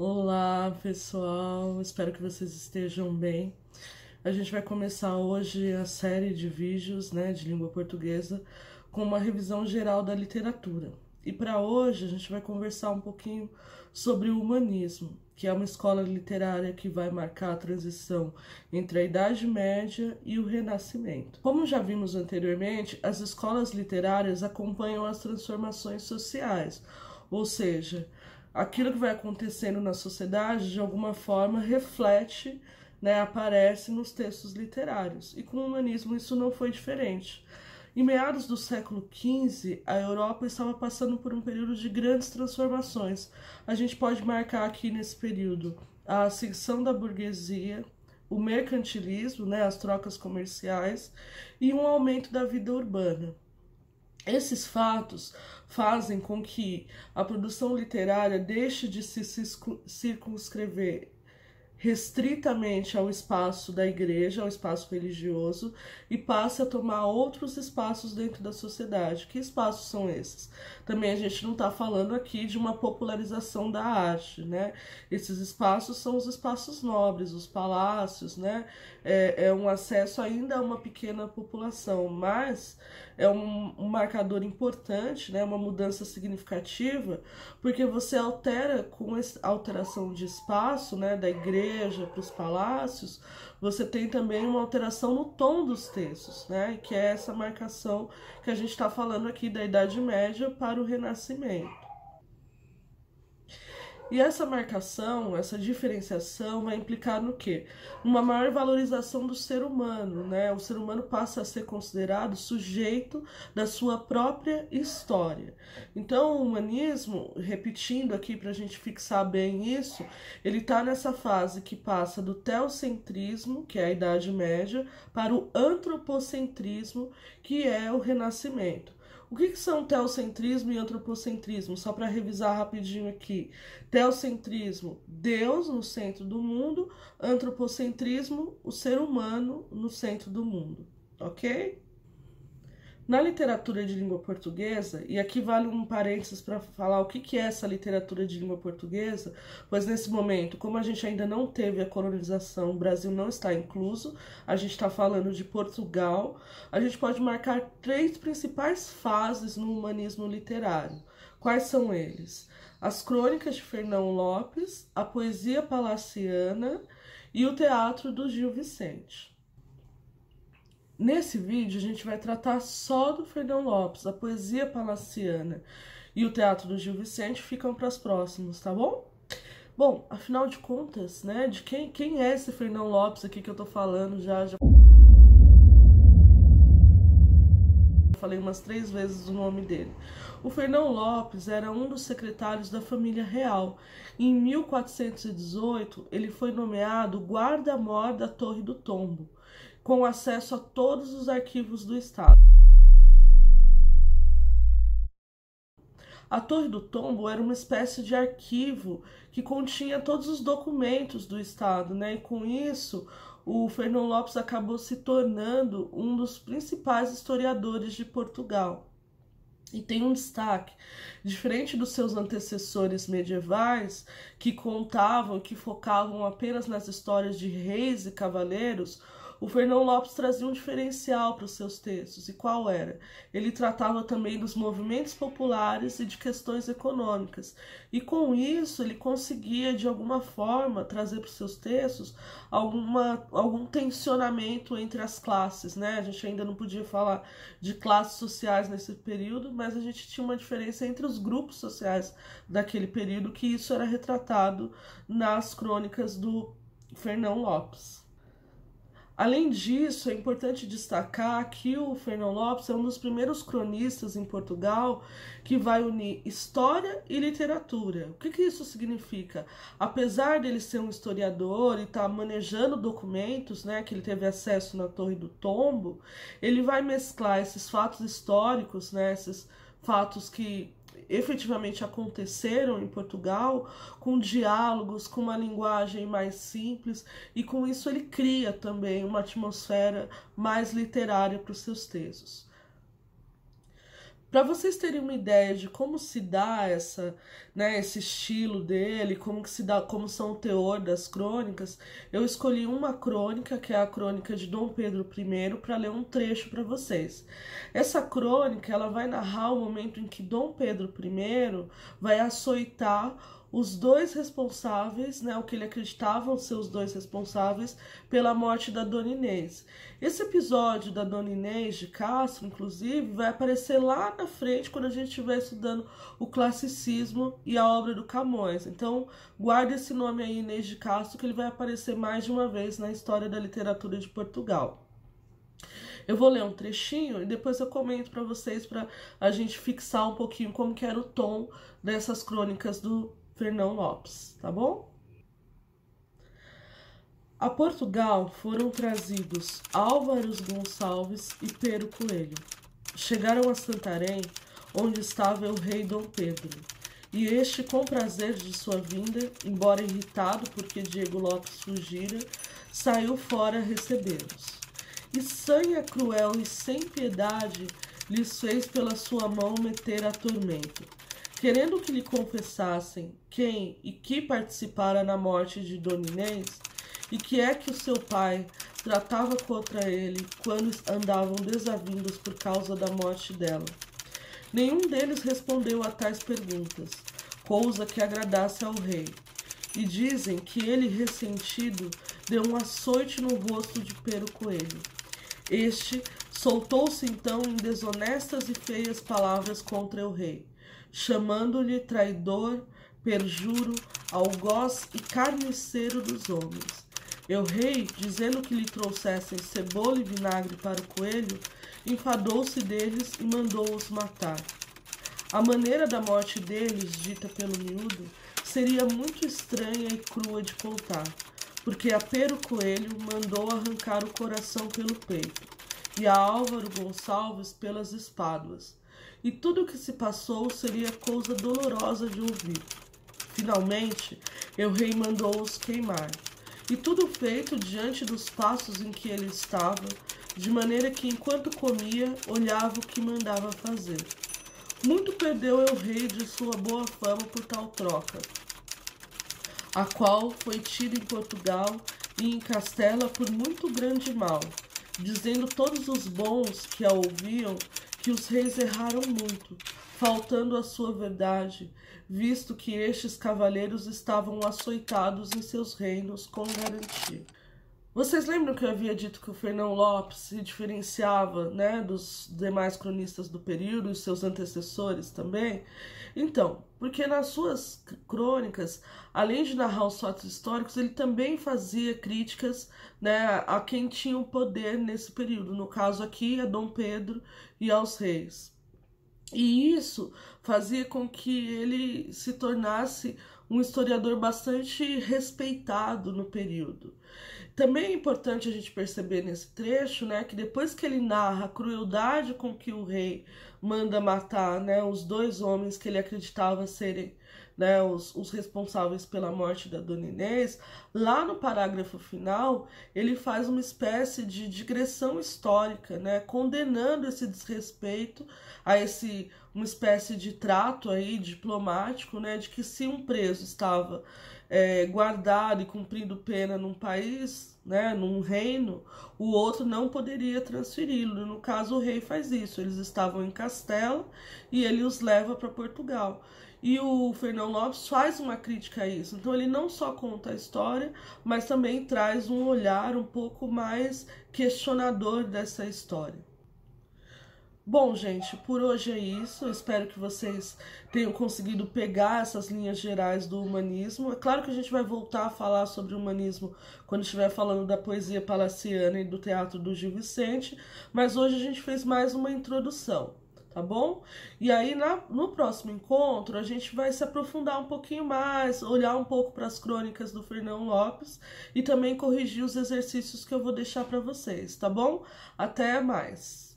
Olá, pessoal. Espero que vocês estejam bem. A gente vai começar hoje a série de vídeos, de língua portuguesa, com uma revisão geral da literatura. E para hoje a gente vai conversar um pouquinho sobre o humanismo, que é uma escola literária que vai marcar a transição entre a Idade Média e o Renascimento. Como já vimos anteriormente, as escolas literárias acompanham as transformações sociais, ou seja, aquilo que vai acontecendo na sociedade, de alguma forma, reflete, aparece nos textos literários. E com o humanismo isso não foi diferente. Em meados do século XV, a Europa estava passando por um período de grandes transformações. A gente pode marcar aqui nesse período a ascensão da burguesia, o mercantilismo, as trocas comerciais e um aumento da vida urbana. Esses fatos fazem com que a produção literária deixe de se circunscrever restritamente ao espaço da igreja, ao espaço religioso, e passe a tomar outros espaços dentro da sociedade. Que espaços são esses? Também a gente não está falando aqui de uma popularização da arte, Esses espaços são os espaços nobres, os palácios, É um acesso ainda a uma pequena população, mas é um marcador importante, uma mudança significativa, porque você altera, com a alteração de espaço, da igreja para os palácios, você tem também uma alteração no tom dos textos, que é essa marcação que a gente está falando aqui da Idade Média para o Renascimento. E essa marcação, essa diferenciação vai implicar no quê? Uma maior valorização do ser humano, O ser humano passa a ser considerado sujeito da sua própria história. Então, o humanismo, repetindo aqui para a gente fixar bem isso, ele está nessa fase que passa do teocentrismo, que é a Idade Média, para o antropocentrismo, que é o Renascimento. O que são teocentrismo e antropocentrismo? Só para revisar rapidinho aqui. Teocentrismo, Deus no centro do mundo. Antropocentrismo, o ser humano no centro do mundo. Ok? Na literatura de língua portuguesa, e aqui vale um parênteses para falar o que é essa literatura de língua portuguesa, pois nesse momento, como a gente ainda não teve a colonização, o Brasil não está incluso, a gente está falando de Portugal, a gente pode marcar 3 principais fases no humanismo literário. Quais são eles? As crônicas de Fernão Lopes, a poesia palaciana e o teatro do Gil Vicente. Nesse vídeo a gente vai tratar só do Fernão Lopes, a poesia palaciana e o teatro do Gil Vicente ficam para as próximas, tá bom? Bom, afinal de contas, de quem é esse Fernão Lopes aqui que eu tô falando já falei umas 3 vezes o nome dele. O Fernão Lopes era um dos secretários da família real. Em 1418, ele foi nomeado guarda-mor da Torre do Tombo, com acesso a todos os arquivos do Estado. A Torre do Tombo era uma espécie de arquivo que continha todos os documentos do Estado, E com isso, o Fernão Lopes acabou se tornando um dos principais historiadores de Portugal. E tem um destaque, diferente dos seus antecessores medievais, que contavam, que focavam apenas nas histórias de reis e cavaleiros, o Fernão Lopes trazia um diferencial para os seus textos. E qual era? Ele tratava também dos movimentos populares e de questões econômicas. E com isso ele conseguia, de alguma forma, trazer para os seus textos algum tensionamento entre as classes, A gente ainda não podia falar de classes sociais nesse período, mas a gente tinha uma diferença entre os grupos sociais daquele período, que isso era retratado nas crônicas do Fernão Lopes. Além disso, é importante destacar que o Fernão Lopes é um dos primeiros cronistas em Portugal que vai unir história e literatura. O que isso significa? Apesar dele ser um historiador e estar manejando documentos, que ele teve acesso na Torre do Tombo, ele vai mesclar esses fatos históricos, esses fatos que efetivamente aconteceram em Portugal, com diálogos, com uma linguagem mais simples, e com isso ele cria também uma atmosfera mais literária para os seus textos. Para vocês terem uma ideia de como se dá esse estilo dele, como que se dá, como são o teor das crônicas, eu escolhi uma crônica, que é a crônica de Dom Pedro I, para ler um trecho para vocês. Essa crônica, ela vai narrar o momento em que Dom Pedro I vai açoitar os dois responsáveis, o que ele acreditava ser os dois responsáveis pela morte da Dona Inês. Esse episódio da Dona Inês de Castro, inclusive, vai aparecer lá na frente quando a gente estiver estudando o classicismo e a obra do Camões. Então, guarde esse nome aí, Inês de Castro, que ele vai aparecer mais de uma vez na história da literatura de Portugal. Eu vou ler um trechinho e depois eu comento para vocês, para a gente fixar um pouquinho como que era o tom dessas crônicas do Fernão Lopes, tá bom? A Portugal foram trazidos Álvaro Gonçalves e Pero Coelho. Chegaram a Santarém, onde estava o rei Dom Pedro, e este, com prazer de sua vinda, embora irritado porque Diego Lopes fugira, saiu fora recebê-los. E sanha cruel e sem piedade lhes fez pela sua mão meter a tormento, querendo que lhe confessassem quem e que participara na morte de Dona Inês, e que é que o seu pai tratava contra ele quando andavam desavindos por causa da morte dela. Nenhum deles respondeu a tais perguntas, coisa que agradasse ao rei, e dizem que ele, ressentido, deu um açoite no rosto de Pero Coelho. Este soltou-se então em desonestas e feias palavras contra o rei, chamando-lhe traidor, perjuro, algoz e carniceiro dos homens. E o rei, dizendo que lhe trouxessem cebola e vinagre para o coelho, enfadou-se deles e mandou-os matar. A maneira da morte deles, dita pelo miúdo, seria muito estranha e crua de contar, porque a Pero Coelho mandou arrancar o coração pelo peito, e a Álvaro Gonçalves pelas espáduas, e tudo o que se passou seria coisa dolorosa de ouvir. Finalmente, o rei mandou-os queimar, e tudo feito diante dos passos em que ele estava, de maneira que, enquanto comia, olhava o que mandava fazer. Muito perdeu o rei de sua boa fama por tal troca, a qual foi tida em Portugal e em Castela por muito grande mal, dizendo todos os bons que a ouviam que os reis erraram muito, faltando a sua verdade, visto que estes cavaleiros estavam açoitados em seus reinos com garantia. Vocês lembram que eu havia dito que o Fernão Lopes se diferenciava, dos demais cronistas do período e seus antecessores também? Então, porque nas suas crônicas, além de narrar os fatos históricos, ele também fazia críticas, a quem tinha o poder nesse período. No caso aqui, a Dom Pedro e aos reis. E isso fazia com que ele se tornasse um historiador bastante respeitado no período. Também é importante a gente perceber nesse trecho, que depois que ele narra a crueldade com que o rei manda matar, os dois homens que ele acreditava serem, os responsáveis pela morte da Dona Inês, lá no parágrafo final, ele faz uma espécie de digressão histórica, condenando esse desrespeito a uma espécie de trato aí diplomático, de que se um preso estava guardado e cumprindo pena num país, num reino, o outro não poderia transferi-lo. No caso, o rei faz isso. Eles estavam em Castela e ele os leva para Portugal. E o Fernão Lopes faz uma crítica a isso. Então ele não só conta a história, mas também traz um olhar um pouco mais questionador dessa história. Bom, gente, por hoje é isso. Eu espero que vocês tenham conseguido pegar essas linhas gerais do humanismo. É claro que a gente vai voltar a falar sobre o humanismo quando estiver falando da poesia palaciana e do teatro do Gil Vicente, mas hoje a gente fez mais uma introdução, tá bom? E aí, no próximo encontro, a gente vai se aprofundar um pouquinho mais, olhar um pouco para as crônicas do Fernão Lopes e também corrigir os exercícios que eu vou deixar para vocês, tá bom? Até mais!